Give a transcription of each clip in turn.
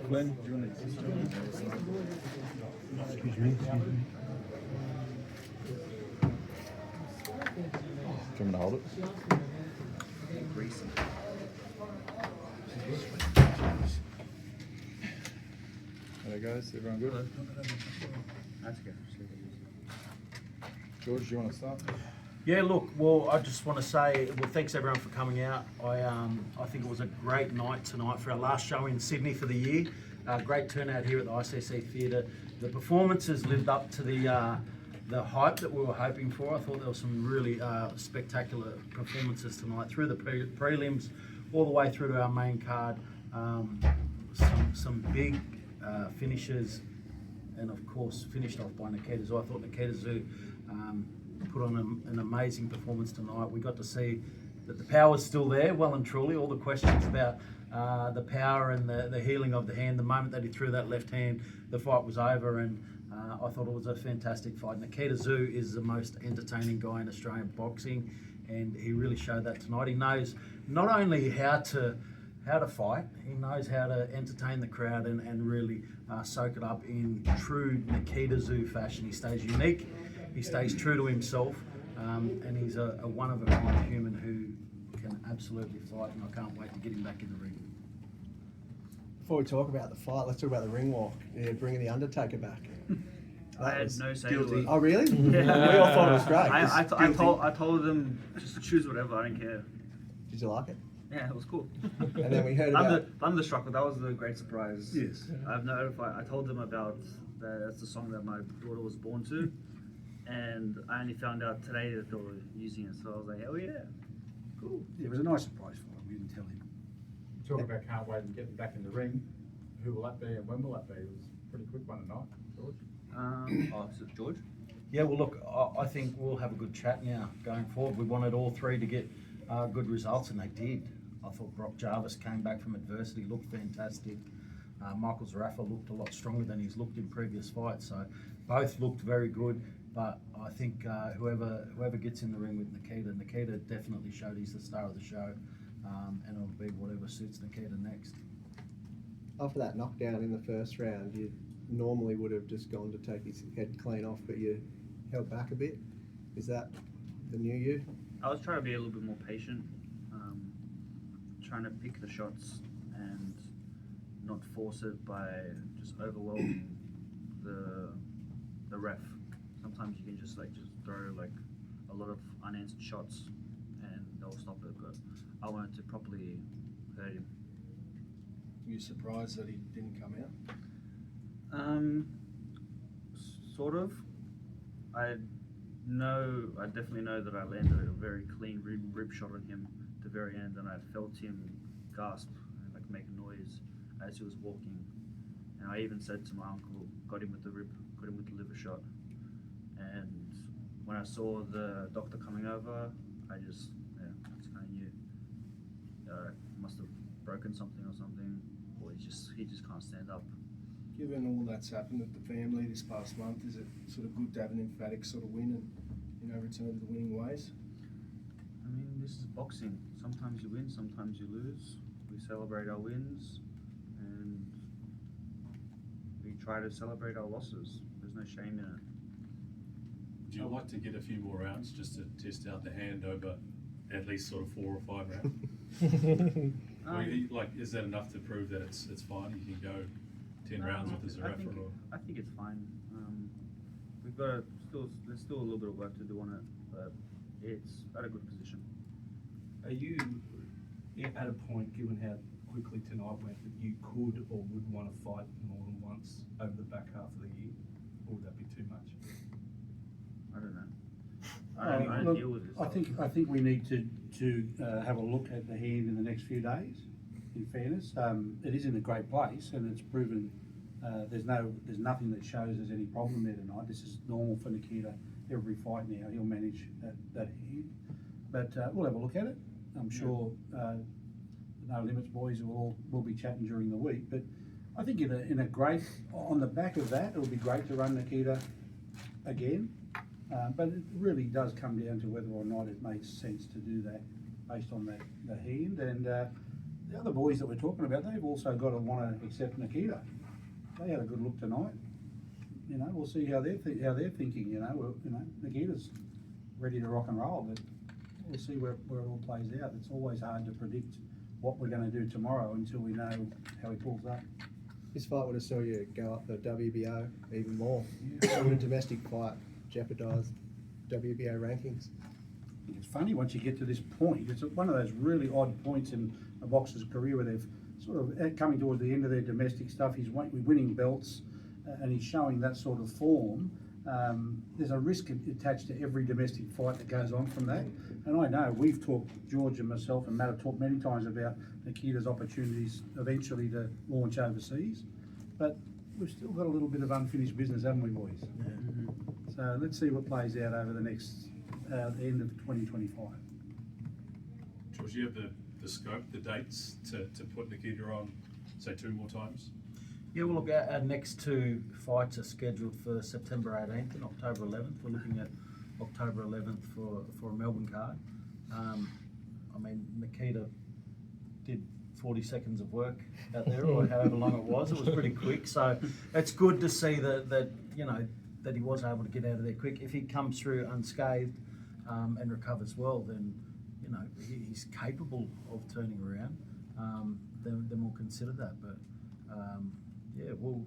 Glenn, do you want to... Excuse me. Do you want me to hold it? There guys, everyone good? That's good. George, do you want to start? Yeah, look, well, I just want to say, well, thanks everyone for coming out. I think it was a great night tonight for our last show in Sydney for the year. Great turnout here at the ICC Theatre. The performances lived up to the hype that we were hoping for. I thought there were some really spectacular performances tonight through the prelims, all the way through to our main card. Some big finishes, and of course finished off by Nikita. So I thought Nikita Tszyu put on an amazing performance tonight. We got to see that the power's still there, well and truly. All the questions about the power and the healing of the hand, the moment that he threw that left hand, the fight was over, and I thought it was a fantastic fight. Nikita Tszyu is the most entertaining guy in Australian boxing, and he really showed that tonight. He knows not only how to fight, he knows how to entertain the crowd and really soak it up in true Nikita Tszyu fashion. He stays unique, he stays true to himself, and he's a one-of-a-kind human who can absolutely fight, and I can't wait to get him back in the ring. Before we talk about the fight, let's talk about the ring walk. Yeah, bringing the Undertaker back. I had no say to it. Oh, really? Yeah. We all thought it was great. I told them just choose whatever. I didn't care. Did you like it? Yeah, it was cool. And then we heard about... Thunderstruck, but that was the great surprise. Yes. I told them about that's the song that my daughter was born to, and I only found out today that they were using it. So I was like, oh yeah, cool. Yeah, it was a nice surprise for him. We didn't tell him. Talk about can't wait and getting back in the ring. Who will that be and when will that be? It was a pretty quick one tonight, George. Is it George? Yeah, well, look, I think we'll have a good chat now going forward. We wanted all three to get good results, and they did. I thought Brock Jarvis came back from adversity, looked fantastic. Michael Zarafa looked a lot stronger than he's looked in previous fights, so both looked very good. But I think whoever gets in the ring with Nikita definitely showed he's the star of the show, and it'll be whatever suits Nikita next. After that knockdown in the first round, you normally would have just gone to take his head clean off, but you held back a bit. Is that the new you? I was trying to be a little bit more patient, trying to pick the shots and not force it by just overwhelming the ref. Sometimes you can just throw a lot of unanswered shots and they'll stop it, but I wanted to properly hurt him. Were you surprised that he didn't come out? Sort of. I definitely know that I landed a very clean rib shot on him at the very end, and I felt him gasp and make a noise as he was walking. And I even said to my uncle, got him with the liver shot. And when I saw the doctor coming over, I just kind of knew must have broken something or something, or he just can't stand up. Given all that's happened with the family this past month, is it sort of good to have an emphatic sort of win and return to the winning ways? I mean, this is boxing. Sometimes you win, sometimes you lose. We celebrate our wins and we try to celebrate our losses. There's no shame in it. Would you like to get a few more rounds just to test out the hand over at least sort of 4 or 5 rounds? Is that enough to prove that it's fine? You can go 10 rounds with the Zarafa? I think it's fine. We've got there's still a little bit of work to do on it, but it's at a good position. Are you at a point, given how quickly tonight went, that you could or would want to fight more than once over the back half of the year, or would that be too much? I don't know. I don't deal with this. I think we need to have a look at the hand in the next few days. In fairness, it is in a great place, and it's proven there's nothing that shows there's any problem there tonight. This is normal for Nikita. Every fight now he'll manage that hand, but we'll have a look at it. I'm sure the No Limits boys will be chatting during the week. But I think in a great on the back of that, it'll be great to run Nikita again. But it really does come down to whether or not it makes sense to do that based on the hand and the other boys that we're talking about, they've also got to want to accept Nikita. They had a good look tonight. You know, we'll see how they're thinking. You know, Nikita's ready to rock and roll, but we'll see where it all plays out. It's always hard to predict what we're going to do tomorrow until we know how he pulls up. This fight would have saw you go up the WBO even more. So would a domestic fight jeopardise WBO rankings? It's funny once you get to this point. It's one of those really odd points in a boxer's career where they've sort of coming towards the end of their domestic stuff. He's winning belts and he's showing that sort of form. There's a risk attached to every domestic fight that goes on from that. And I know we've talked, George and myself and Matt have talked many times about Nikita's opportunities eventually to launch overseas. But we've still got a little bit of unfinished business, haven't we, boys? Yeah. So let's see what plays out over the next the end of 2025. George, you have the scope, the dates to put Nikita on, say, 2 more times? Yeah, well, look, our next 2 fights are scheduled for September 18th and October 11th. We're looking at October 11th for a Melbourne card. I mean, Nikita did 40 seconds of work out there, or however long it was. It was pretty quick, so it's good to see that you know that he was able to get out of there quick. If he comes through unscathed and recovers well, then you know he's capable of turning around. Then we'll consider that, but. Yeah, we'll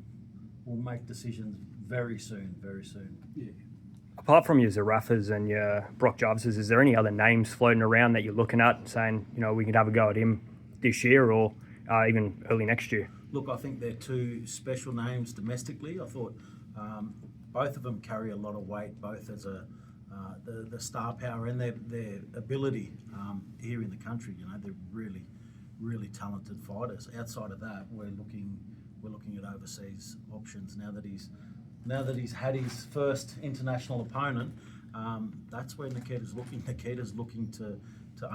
make decisions very soon, very soon. Yeah. Apart from your Zarafas and your Brock Jarvises, is there any other names floating around that you're looking at saying, you know, we could have a go at him this year or even early next year? Look, I think they're 2 special names domestically. I thought both of them carry a lot of weight, both as the star power and their ability here in the country. You know, they're really, really talented fighters. Outside of that, we're looking at overseas options now that he's had his first international opponent. That's where Nikita's looking. Nikita's looking to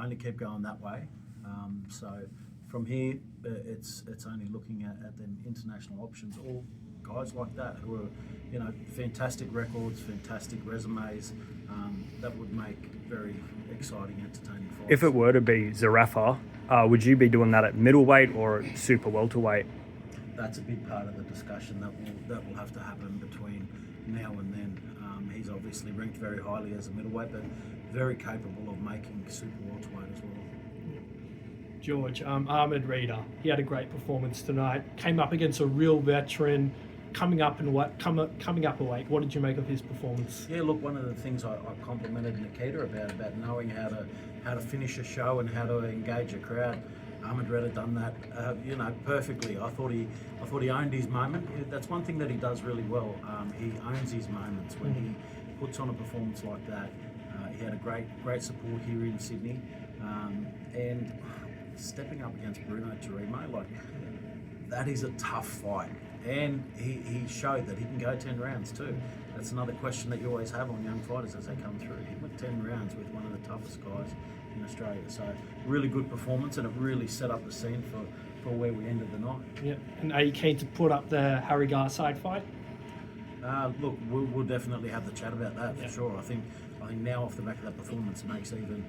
only keep going that way. So from here, it's only looking at them international options, or guys like that who are, you know, fantastic records, fantastic resumes. That would make very exciting, entertaining fights. If it were to be Zarafa, would you be doing that at middleweight or at super welterweight? That's a big part of the discussion that will have to happen between now and then. He's obviously ranked very highly as a middleweight, but very capable of making super welterweight as well. George, Ahmed Reader, he had a great performance tonight. Came up against a real veteran, coming up a weight. What did you make of his performance? Yeah, look, one of the things I complimented Nikita about knowing how to finish a show and how to engage a crowd. Ahmed Reader done that, you know, perfectly. I thought he owned his moment. That's one thing that he does really well. He owns his moments when he puts on a performance like that. He had a great support here in Sydney, and stepping up against Bruno Tarimo, like that is a tough fight. And he showed that he can go 10 rounds too. That's another question that you always have on young fighters as they come through. He went 10 rounds with one of the toughest guys in Australia. So really good performance, and it really set up the scene for where we ended the night. Yeah. And are you keen to put up the Harry Garside fight? Look, we'll definitely have the chat about that for sure. I think now off the back of that performance, it makes even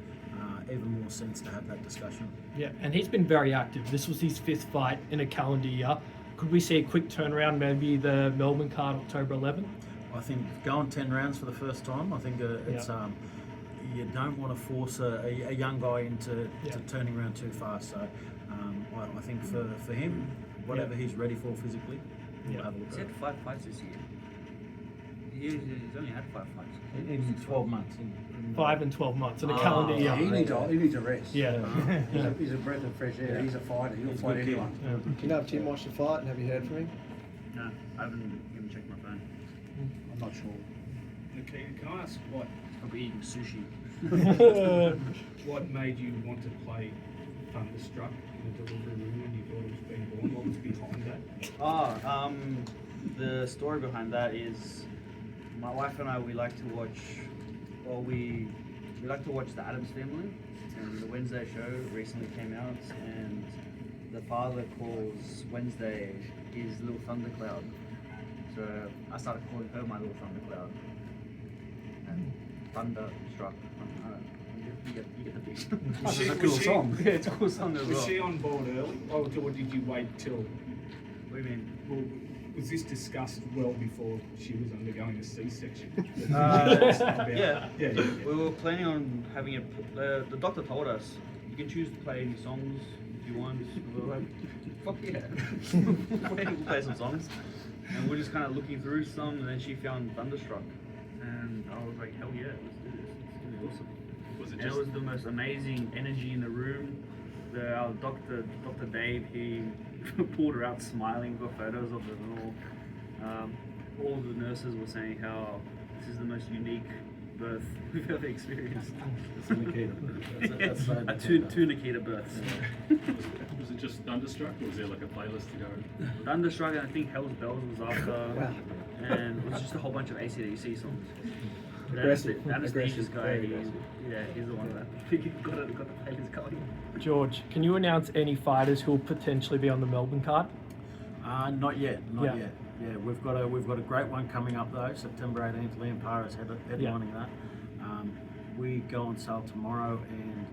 more sense to have that discussion. Yeah, and he's been very active. This was his 5th fight in a calendar year. Could we see a quick turnaround, maybe the Melbourne card October 11th? I think going 10 rounds for the first time, I think it's you don't want to force a young guy into turning around too fast. So I think for him, whatever he's ready for physically, we'll have a look He's at it. had 5 fights this year. He's only had 5 fights. In 12 months. 5 and 12 months in a calendar year. He needs a rest. Yeah. He's a breath of fresh air. He's a fighter. He'll fight anyone. Do you know if Tim watched the fight and have you heard from him? No, I haven't even checked my phone. I'm not sure. Nikita, can I ask what Probably eating sushi. what made you want to play Thunderstruck in the delivery room when your daughter was being born? What was behind that? The story behind that is my wife and I, we like to watch The Addams Family, and the Wednesday show recently came out, and the father calls Wednesday his little thundercloud. So I started calling her my little thundercloud. And Thunderstruck. you get the piece. Was It's a she- cool was she- song. Yeah, it's a cool song as Was well. she on board early, or did you wait till? What do you mean? Well, was this discussed well before she was undergoing a C-section? Yeah. Yeah. We were planning on having it. The doctor told us you can choose to play any songs if you want. We were like, fuck yeah, we'll play some songs. And we're just kind of looking through some, and then she found Thunderstruck, and I was like, hell yeah, let's do this. It's gonna be awesome. Was it And just it was the most amazing energy in the room. Our Dr. Dave, he pulled her out smiling, got photos of it and all the nurses were saying how this is the most unique birth we've ever experienced. It's a Nikita. That's so Two Nikita births. was it just Thunderstruck, or was there like a playlist to go? Thunderstruck, and I think Hell's Bells was after, Wow. and it was just a whole bunch of AC/DC songs. Aggressive. The anesthesia's Aggressive, guy, very he's, aggressive. yeah, he's the one that got the playlist going. George, can you announce any fighters who will potentially be on the Melbourne card? Not yet, not Yeah. yet. Yeah, we've got a great one coming up though. September 18th, Liam Parra's headlining that. We go on sale tomorrow, and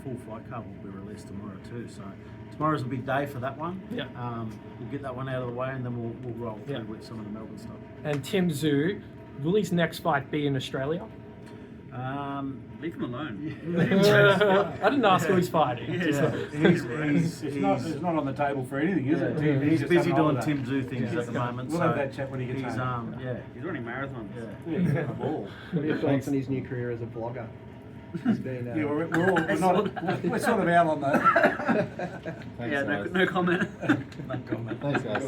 full fight card will be released tomorrow too. So tomorrow's a big day for that one. Yeah. We'll get that one out of the way, and then we'll roll through Yeah. with some of the Melbourne stuff. And Tszyu, will his next fight be in Australia? Leave him alone. I didn't ask who he's fighting. Yeah. It's not on the table for anything, is it? Yeah, he's just busy having a doing holiday. Tszyu things Yeah. at the moment. We'll so have that chat when he gets he's, home. yeah. He's running marathons. Yeah. Yeah. Ball. What are your thoughts on his new career as a vlogger? He's been. Yeah, we're sort of out on that. Thanks, Yeah, guys. no comment. Thanks, guys.